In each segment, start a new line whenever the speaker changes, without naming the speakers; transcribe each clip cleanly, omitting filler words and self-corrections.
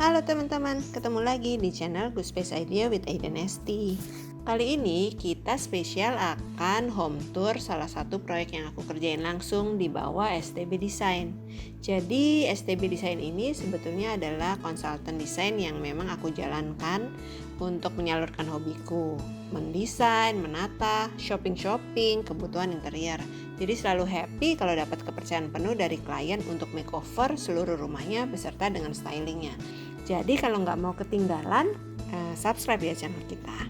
Halo teman-teman, ketemu lagi di channel Good Space Idea with Aida Nesti. Kali ini kita spesial akan home tour salah satu proyek yang aku kerjain langsung di bawah STB Design. Jadi STB Design ini sebetulnya adalah konsultan desain yang memang aku jalankan untuk menyalurkan hobiku, mendesain, menata, shopping, kebutuhan interior. Jadi selalu happy kalau dapat kepercayaan penuh dari klien untuk makeover seluruh rumahnya beserta dengan stylingnya. Jadi kalau nggak mau ketinggalan, subscribe ya channel kita.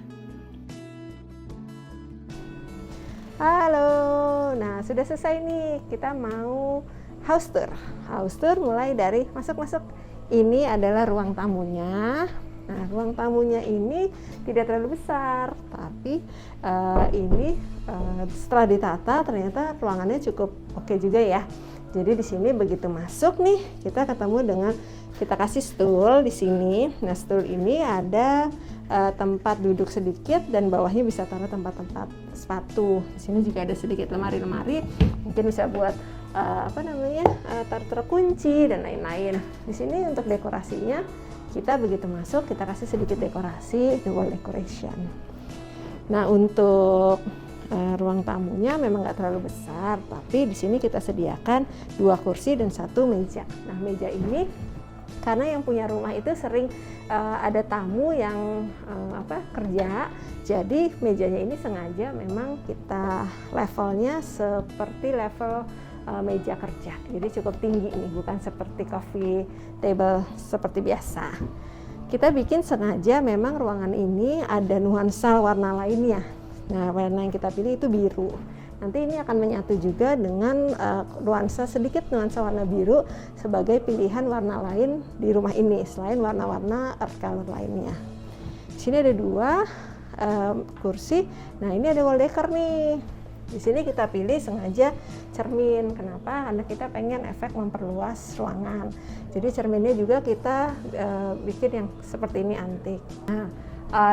Halo, nah sudah selesai nih, kita mau house tour. House tour mulai dari masuk-masuk. Ini adalah ruang tamunya. Nah, ruang tamunya ini tidak terlalu besar, tapi ini setelah ditata ternyata ruangannya cukup oke juga ya. Jadi di sini begitu masuk nih, kita ketemu dengan kita kasih stool di sini. Nah, stool ini ada tempat duduk sedikit dan bawahnya bisa taruh tempat-tempat sepatu. Di sini juga ada sedikit lemari-lemari, mungkin bisa buat taruh kunci dan lain-lain. Di sini untuk dekorasinya kita begitu masuk kita kasih sedikit dekorasi, the wall decoration. Nah, untuk ruang tamunya memang nggak terlalu besar, tapi di sini kita sediakan 2 kursi dan 1 meja. Nah, meja ini karena yang punya rumah itu sering ada tamu yang kerja, jadi mejanya ini sengaja memang kita levelnya seperti level meja kerja, jadi cukup tinggi nih, bukan seperti coffee table seperti biasa. Kita bikin sengaja memang ruangan ini ada nuansa warna lainnya. Nah, warna yang kita pilih itu biru. Nanti ini akan menyatu juga dengan sedikit nuansa warna biru sebagai pilihan warna lain di rumah ini selain warna-warna earth color lainnya. Di sini ada 2 kursi. Nah, ini ada wall decor nih. Di sini kita pilih sengaja cermin. Kenapa? Karena kita pengen efek memperluas ruangan. Jadi cerminnya juga kita bikin yang seperti ini antik. Nah,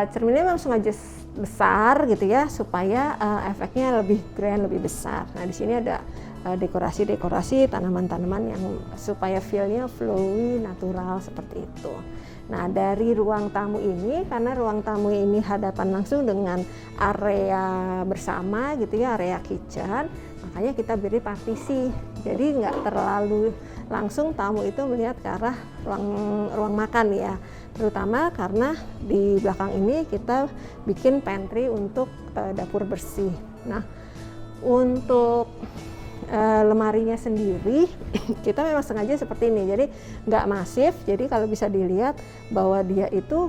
cerminnya memang sengaja besar gitu ya supaya efeknya lebih grand, lebih besar. Nah, di sini ada dekorasi-dekorasi tanaman-tanaman yang supaya feel-nya flowy, natural seperti itu. Nah, dari ruang tamu ini, karena ruang tamu ini hadapan langsung dengan area bersama gitu ya, area kitchen, makanya kita beri partisi. Jadi nggak terlalu langsung tamu itu melihat ke arah ruang makan ya. Terutama karena di belakang ini kita bikin pantry untuk dapur bersih. Nah, untuk lemarinya sendiri kita memang sengaja seperti ini, jadi nggak masif. Jadi kalau bisa dilihat bahwa dia itu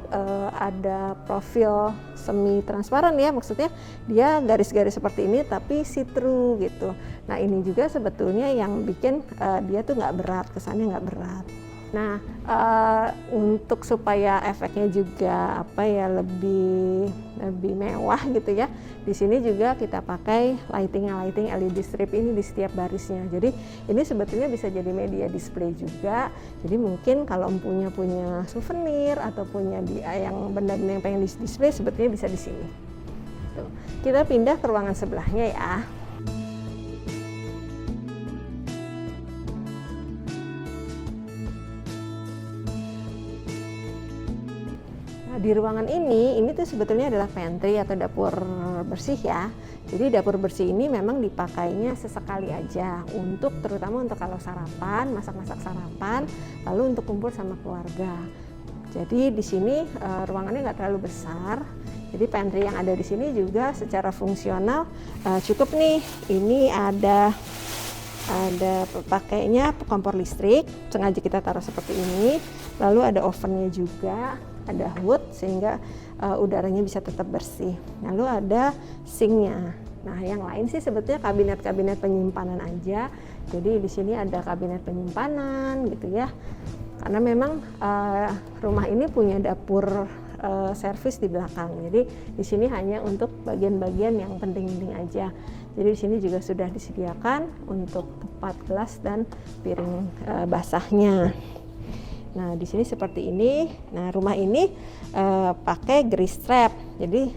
ada profil semi transparan ya, maksudnya dia garis-garis seperti ini tapi see through gitu. Nah, ini juga sebetulnya yang bikin dia tuh nggak berat, kesannya nggak berat. Nah, untuk supaya efeknya juga lebih mewah gitu ya. Di sini juga kita pakai lighting LED strip ini di setiap barisnya. Jadi ini sebetulnya bisa jadi media display juga. Jadi mungkin kalau punya souvenir atau punya yang benda-benda yang pengen display sebetulnya bisa di sini. Tuh. Kita pindah ke ruangan sebelahnya ya. Di ruangan ini tuh sebetulnya adalah pantry atau dapur bersih ya. Jadi dapur bersih ini memang dipakainya sesekali aja terutama untuk kalau sarapan, masak-masak sarapan, lalu untuk kumpul sama keluarga. Jadi di sini ruangannya nggak terlalu besar. Jadi pantry yang ada di sini juga secara fungsional cukup nih. Ini ada pakainya kompor listrik, sengaja kita taruh seperti ini. Lalu ada ovennya juga, ada hood sehingga udaranya bisa tetap bersih. Lalu ada sinknya. Nah, yang lain sih sebetulnya kabinet-kabinet penyimpanan aja. Jadi di sini ada kabinet penyimpanan gitu ya. Karena memang rumah ini punya dapur servis di belakang. Jadi di sini hanya untuk bagian-bagian yang penting-penting aja. Jadi di sini juga sudah disediakan untuk tempat gelas dan piring basahnya. Nah, di sini seperti ini. Nah, rumah ini pakai grease trap. Jadi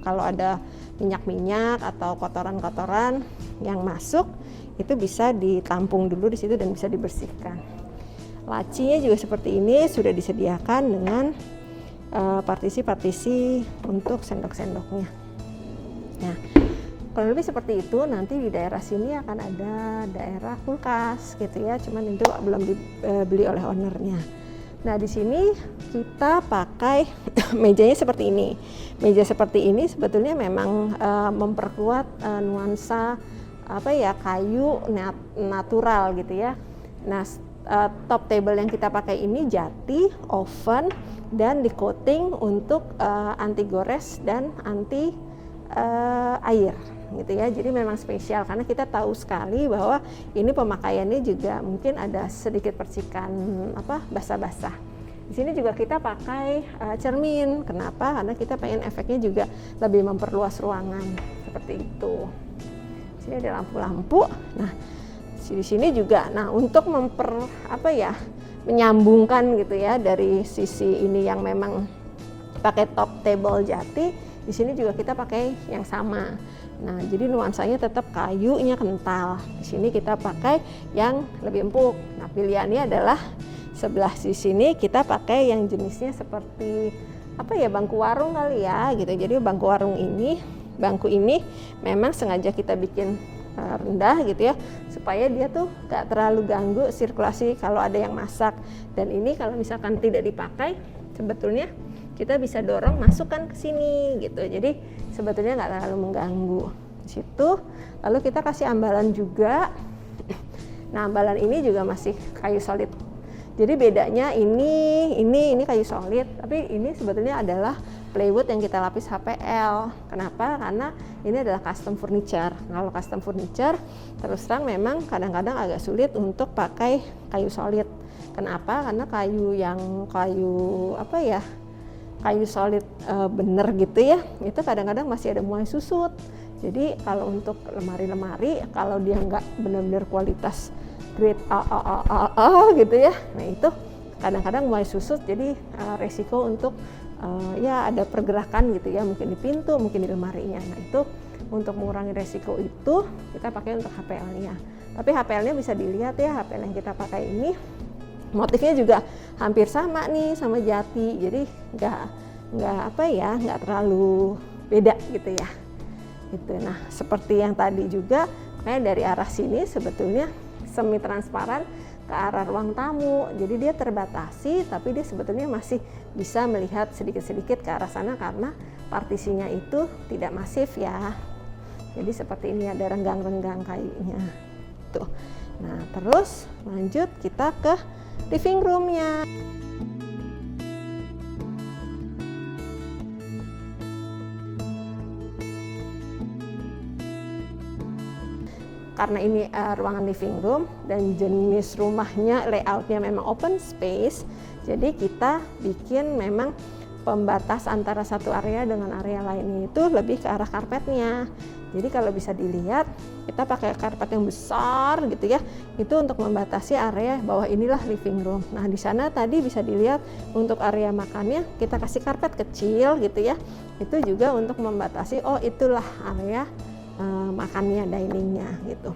kalau ada minyak-minyak atau kotoran-kotoran yang masuk itu bisa ditampung dulu di situ dan bisa dibersihkan. Lacinya juga seperti ini, sudah disediakan dengan partisi-partisi untuk sendok-sendoknya. Nah, kurang lebih seperti itu. Nanti di daerah sini akan ada daerah kulkas gitu ya, cuman itu belum dibeli oleh ownernya. Nah, di sini kita pakai mejanya seperti ini. Meja seperti ini sebetulnya memang memperkuat nuansa kayu natural gitu ya. Nah, top table yang kita pakai ini jati, oven, dan di coating untuk anti gores dan anti air gitu ya. Jadi memang spesial karena kita tahu sekali bahwa ini pemakaiannya juga mungkin ada sedikit percikan basah-basah. Di sini juga kita pakai cermin. Kenapa? Karena kita pengen efeknya juga lebih memperluas ruangan seperti itu. Di sini ada lampu-lampu. Nah, di sini juga, nah untuk menyambungkan gitu ya dari sisi ini yang memang pakai top table jati, di sini juga kita pakai yang sama. Nah, jadi nuansanya tetap kayunya kental. Di sini kita pakai yang lebih empuk. Nah, pilihannya adalah sebelah sisi sini kita pakai yang jenisnya seperti bangku warung kali ya gitu. Jadi bangku ini memang sengaja kita bikin rendah gitu ya, supaya dia tuh gak terlalu ganggu sirkulasi kalau ada yang masak. Dan ini kalau misalkan tidak dipakai, sebetulnya kita bisa dorong masukkan ke sini gitu. Jadi sebetulnya nggak terlalu mengganggu di situ. Lalu kita kasih ambalan juga. Nah, ambalan ini juga masih kayu solid. Jadi bedanya ini kayu solid, tapi ini sebetulnya adalah plywood yang kita lapis HPL. Kenapa? Karena ini adalah custom furniture. Kalau custom furniture terus terang memang kadang-kadang agak sulit untuk pakai kayu solid. Kenapa? Karena kayu solid bener gitu ya, itu kadang-kadang masih ada mulai susut. Jadi kalau untuk lemari-lemari, kalau dia nggak benar-benar kualitas grade A gitu ya, nah itu kadang-kadang mulai susut. Jadi resiko untuk ada pergerakan gitu ya, mungkin di pintu, mungkin di lemarinya. Nah, itu untuk mengurangi resiko itu kita pakai untuk HPL-nya. Tapi HPL-nya bisa dilihat ya, HPL yang kita pakai ini motifnya juga hampir sama nih sama jati. Jadi nggak terlalu beda gitu ya. Gitu. Nah, seperti yang tadi juga, kayak dari arah sini sebetulnya semi transparan ke arah ruang tamu, jadi dia terbatasi, tapi dia sebetulnya masih bisa melihat sedikit-sedikit ke arah sana karena partisinya itu tidak masif ya. Jadi seperti ini ada renggang-renggang kayunya. Tuh. Nah, terus lanjut kita ke living room-nya. Karena ini ruangan living room dan jenis rumahnya layoutnya memang open space, jadi kita bikin memang pembatas antara satu area dengan area lainnya itu lebih ke arah karpetnya. Jadi kalau bisa dilihat kita pakai karpet yang besar gitu ya, itu untuk membatasi area bahwa inilah living room. Nah, di sana tadi bisa dilihat untuk area makannya kita kasih karpet kecil gitu ya, itu juga untuk membatasi itulah area makannya, diningnya gitu.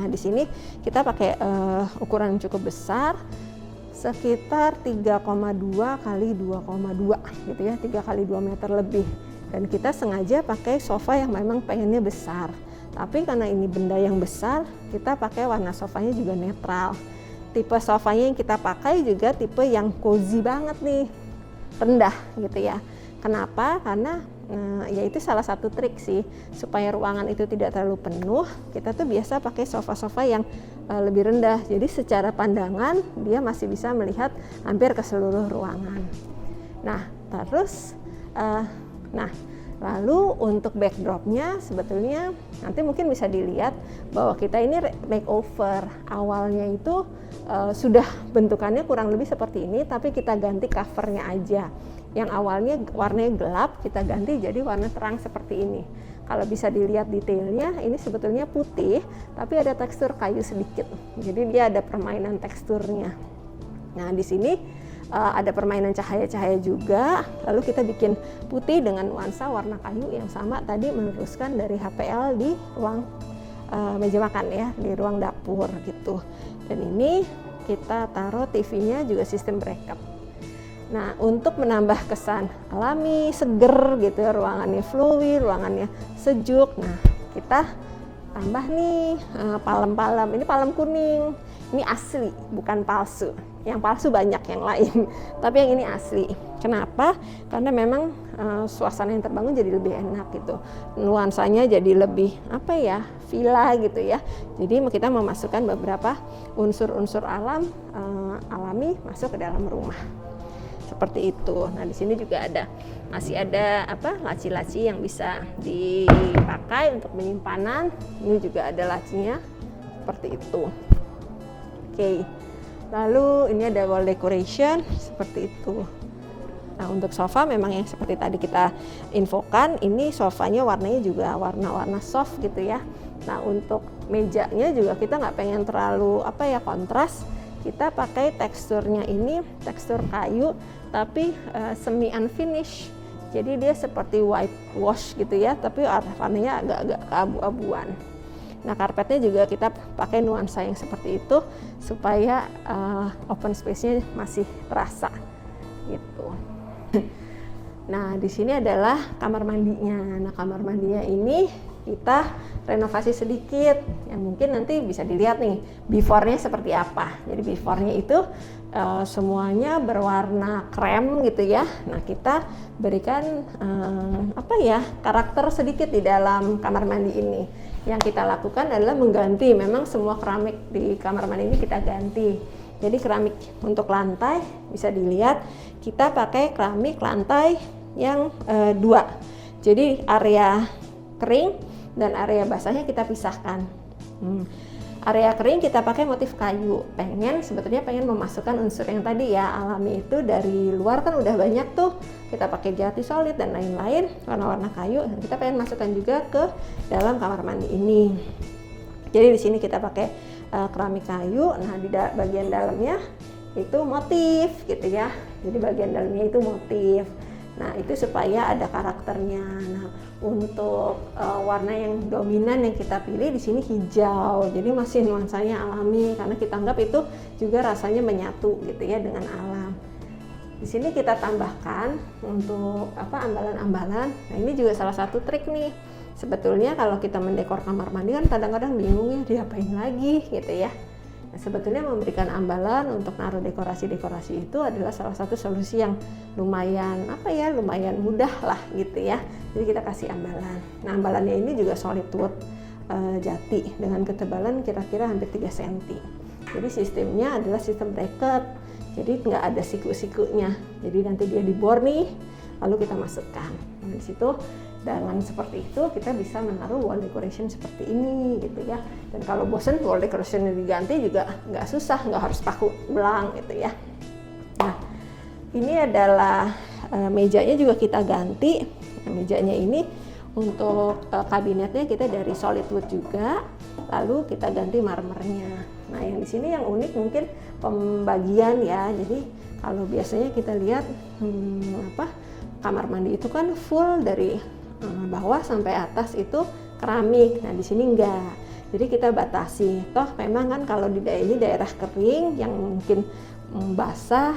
Nah, di sini kita pakai ukuran cukup besar, sekitar 3,2 kali 2,2 gitu ya, 3 kali 2 meter lebih. Dan kita sengaja pakai sofa yang memang pengennya besar. Tapi karena ini benda yang besar, kita pakai warna sofanya juga netral. Tipe sofanya yang kita pakai juga tipe yang cozy banget nih, rendah gitu ya. Kenapa? Karena ya itu salah satu trik sih, supaya ruangan itu tidak terlalu penuh. Kita tuh biasa pakai sofa-sofa yang lebih rendah, jadi secara pandangan dia masih bisa melihat hampir ke seluruh ruangan. Nah, terus lalu untuk backdropnya sebetulnya nanti mungkin bisa dilihat bahwa kita ini makeover. Awalnya itu sudah bentukannya kurang lebih seperti ini, tapi kita ganti covernya aja. Yang awalnya warnanya gelap, kita ganti jadi warna terang seperti ini. Kalau bisa dilihat detailnya, ini sebetulnya putih, tapi ada tekstur kayu sedikit. Jadi dia ada permainan teksturnya. Nah, di sini ada permainan cahaya-cahaya juga. Lalu kita bikin putih dengan nuansa warna kayu yang sama tadi meneruskan dari HPL di ruang meja makan ya, di ruang dapur gitu. Dan ini kita taruh TV-nya juga sistem breakout. Nah, untuk menambah kesan alami, seger gitu ya, ruangannya fluid, ruangannya sejuk. Nah, kita tambah nih palem-palem. Ini palem kuning. Ini asli, bukan palsu. Yang palsu banyak yang lain, tapi yang ini asli. Kenapa? Karena memang suasana yang terbangun jadi lebih enak gitu. Nuansanya jadi lebih apa ya, villa gitu ya. Jadi kita memasukkan beberapa unsur-unsur alam alami masuk ke dalam rumah. Seperti itu. Nah, di sini juga masih ada laci-laci yang bisa dipakai untuk penyimpanan. Ini juga ada lacinya seperti itu. Oke. Lalu ini ada wall decoration seperti itu. Nah, untuk sofa memang yang seperti tadi kita infokan, ini sofanya warnanya juga warna-warna soft gitu ya. Nah, untuk mejanya juga kita nggak pengen terlalu kontras. Kita pakai teksturnya ini tekstur kayu tapi semi unfinished. Jadi dia seperti whitewash gitu ya, tapi warnanya agak-agak keabu-abuan. Nah, karpetnya juga kita pakai nuansa yang seperti itu supaya open space-nya masih terasa gitu. Nah, di sini adalah kamar mandinya. Nah, kamar mandinya ini kita renovasi sedikit, yang mungkin nanti bisa dilihat nih before-nya seperti apa. Jadi before-nya itu semuanya berwarna krem gitu ya. Nah, kita berikan karakter sedikit di dalam kamar mandi ini. Yang kita lakukan adalah mengganti, memang semua keramik di kamar mandi ini kita ganti. Jadi keramik untuk lantai bisa dilihat kita pakai keramik lantai yang 2. Jadi area kering dan area basahnya kita pisahkan. Area kering kita pakai motif kayu. Sebetulnya pengen memasukkan unsur yang tadi ya, alami itu dari luar kan udah banyak tuh. Kita pakai jati solid dan lain-lain, warna-warna kayu. Kita pengen masukkan juga ke dalam kamar mandi ini. Jadi di sini kita pakai keramik kayu. Nah, di bagian dalamnya itu motif gitu ya. Jadi bagian dalamnya itu motif. Nah, itu supaya ada karakternya. Nah, untuk warna yang dominan yang kita pilih di sini hijau. Jadi masih nuansanya alami karena kita anggap itu juga rasanya menyatu gitu ya dengan alam. Di sini kita tambahkan untuk ambalan-ambalan. Nah, ini juga salah satu trik nih. Sebetulnya kalau kita mendekor kamar mandi kan kadang-kadang bingung ya diapain lagi gitu ya. Nah, sebetulnya memberikan ambalan untuk naruh dekorasi-dekorasi itu adalah salah satu solusi yang lumayan mudah lah gitu ya. Jadi kita kasih ambalan. Nah, ambalannya ini juga solid wood jati dengan ketebalan kira-kira hampir 3 cm. Jadi sistemnya adalah sistem bracket. Jadi nggak ada siku-sikunya. Jadi nanti dia dibor nih, lalu kita masukkan. Nah, di situ dengan seperti itu kita bisa menaruh wall decoration seperti ini gitu ya. Dan kalau bosen wall decoration diganti juga nggak susah, nggak harus paku ulang gitu ya. Nah, ini adalah mejanya juga kita ganti. Nah, mejanya ini untuk kabinetnya kita dari solid wood juga, lalu kita ganti marmernya. Nah, yang di sini yang unik mungkin pembagian ya. Jadi kalau biasanya kita lihat kamar mandi itu kan full dari bawah sampai atas itu keramik. Nah, di sini enggak. Jadi kita batasi. Toh memang kan kalau di ini daerah kering yang mungkin basah,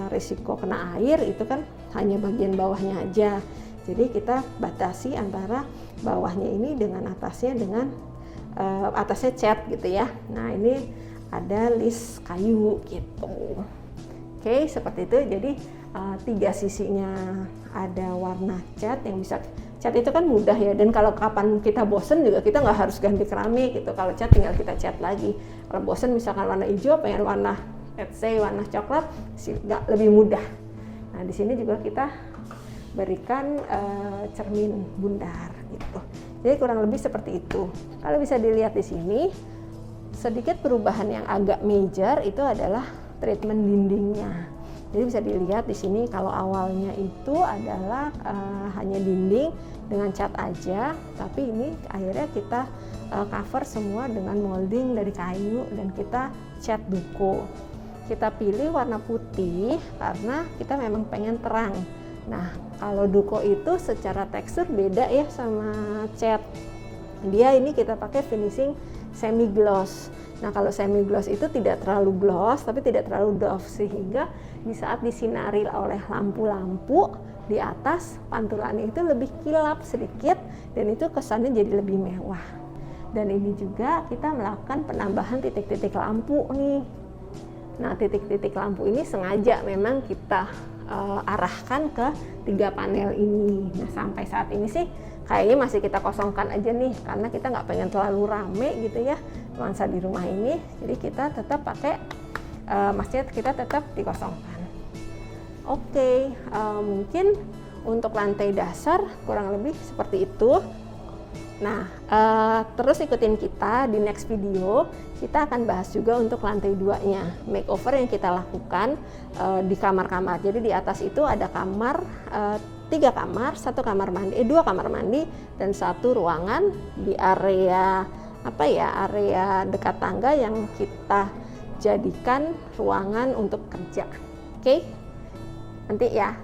risiko kena air itu kan hanya bagian bawahnya aja. Jadi kita batasi antara bawahnya ini dengan atasnya dengan atasnya cat gitu ya. Nah, ini ada list kayu gitu. Oke, seperti itu. Jadi 3 sisinya ada warna cat yang bisa. Cat itu kan mudah ya, dan kalau kapan kita bosen juga kita nggak harus ganti keramik gitu. Kalau cat tinggal kita cat lagi. Kalau bosen misalkan warna hijau, pengen warna warna coklat, nggak lebih mudah. Nah, di sini juga kita berikan cermin bundar gitu. Jadi kurang lebih seperti itu. Kalau bisa dilihat di sini, sedikit perubahan yang agak major itu adalah treatment dindingnya. Jadi bisa dilihat di sini kalau awalnya itu adalah hanya dinding dengan cat aja, tapi ini akhirnya kita cover semua dengan molding dari kayu dan kita cat duko. Kita pilih warna putih karena kita memang pengen terang. Nah, kalau duko itu secara tekstur beda ya sama cat. Dia ini kita pakai finishing semi gloss. Nah, kalau semi gloss itu tidak terlalu gloss tapi tidak terlalu doff, sehingga di saat disinari oleh lampu-lampu di atas, pantulannya itu lebih kilap sedikit dan itu kesannya jadi lebih mewah. Dan ini juga kita melakukan penambahan titik-titik lampu nih. Nah, titik-titik lampu ini sengaja memang kita arahkan ke 3 panel ini. Nah, sampai saat ini sih kayaknya masih kita kosongkan aja nih, karena kita nggak pengen terlalu rame gitu ya nuansa di rumah ini. Jadi kita tetap pakai maksudnya kita tetap dikosongkan. Oke, mungkin untuk lantai dasar kurang lebih seperti itu. Nah, terus ikutin kita di next video. Kita akan bahas juga untuk lantai 2-nya, makeover yang kita lakukan di kamar-kamar. Jadi di atas itu ada kamar, 3 kamar, 1 kamar mandi, 2 kamar mandi dan 1 ruangan di area area dekat tangga yang kita jadikan ruangan untuk kerja. Oke, nanti ya